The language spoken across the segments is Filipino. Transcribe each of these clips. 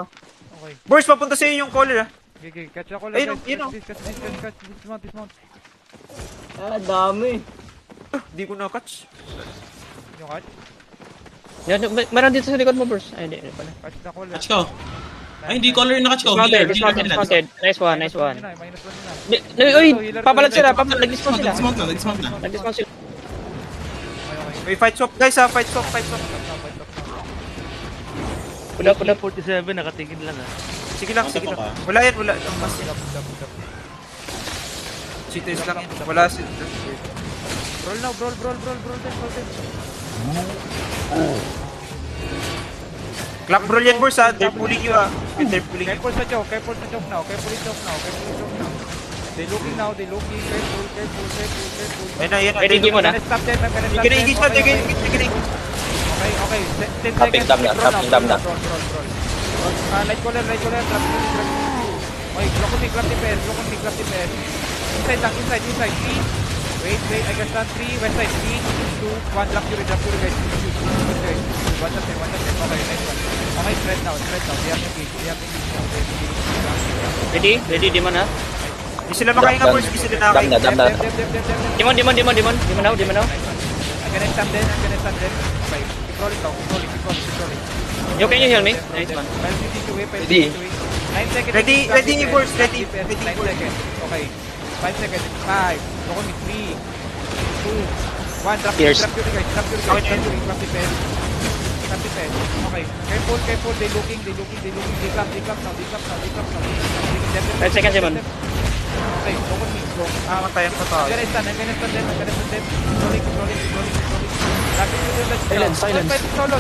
Okay. Boris, papunta sa'yo yung caller, ah. Okay, catch ako Ayun, lang. yun, oh. Catch this. Dismount. Dami. Di ko na-catch. Yung catch. Yan, meron dito sa likod mo, Bruce. Ay, hindi pala. Catch na ko lang. Catch ko. Ay, hindi color na catch ko. Dismounted. Nice one. Minus one na. Uy, papalag sila. Nag-dismount sila. Nag-dismount na. Nag-dismount sila. Okay. May fight swap, guys, ha. Fight swap. Puda. 47, nakatingin lang ah. Sige lang. Wala yan. Mas cheaters lang yan. Wala si... Roll now, roll. Clock roll yan, Boris, ha. They're pulling you, ha. They're pulling you. Careful sa choke now. They looking now. Careful. Ayun na. Ready, di mo na. Stop them. You're gonna engage na. You're gonna engage. Okay. 10 Tapping seconds. dam na. Roll. Light caller. Drop. Okay, block on me, grab the pair. Inside. 3. Wait, I can stand 3. West side, 3, 2, 1. Drop Fury, guys. One tap. Okay, nice one. Okay, spread now. We have to engage now. Ready, di mo na. Di sila makahinga, Boris. Di sila nakahinga. Dam na. Dimon. Di mo na. I'm gonna stand then. Okay, keep rolling now. Keep rolling. Yo, can you hear me? Nice one. ready. 9 seconds. Ready, Boris. Ready. 9 seconds. Okay. 5 seconds. 5. Look on me. 3, 2, 1. Drop Pierce. Fury, guys. Drop Fury. Grab the pair. Okay. Careful. They looking. They clap now. 5 seconds, Simon. Okay, look on me. Go. Matayan pa tayo. I'm gonna stand them. Rolling. Silence. Solo.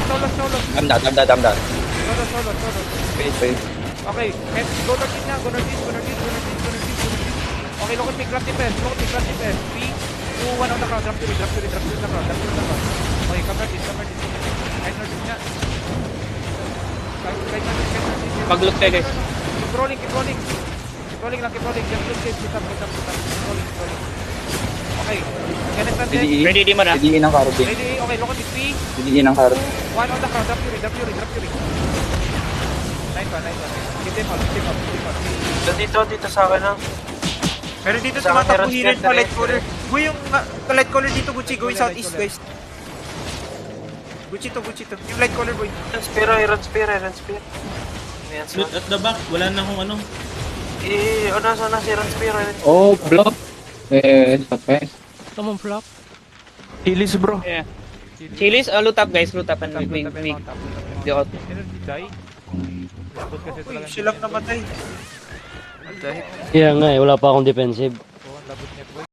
Dam na. Solo. Wait. Okay, go northeast na. Okay, look at me, grab the pair. 3, 2, 1 on the ground. Drop to the ground. Okay, come northeast. Right northeast na. Right northeast. Mag-look tayo, guys. Keep rolling. Keep rolling. Just look safe. Sit up. Rolling. Okay, gonna stand there. Ready, di mo na. Ready ng karo. Ready, okay, look at the 3, Ready ng karo. 1 on the ground. Drop Fury. Nice one. Keep them out. Dito sa akin lang. Pero dito tumatakbo healer pa light caller. Boy, yung light caller dito, Gucci, going southeast, guys. Gucci to. Yung light caller, boy. Iron spear. Ayan, Loot at the back. Wala na akong ano. nasa si Iron spear. Oh, block. Okay. Come on, flop. Healis, bro. Yeah. Chili's, loot up, guys. Loot up and make the out. Energy die. Labot kasi Uy, talaga. silang namatay. Kaya nga wala pa akong defensive.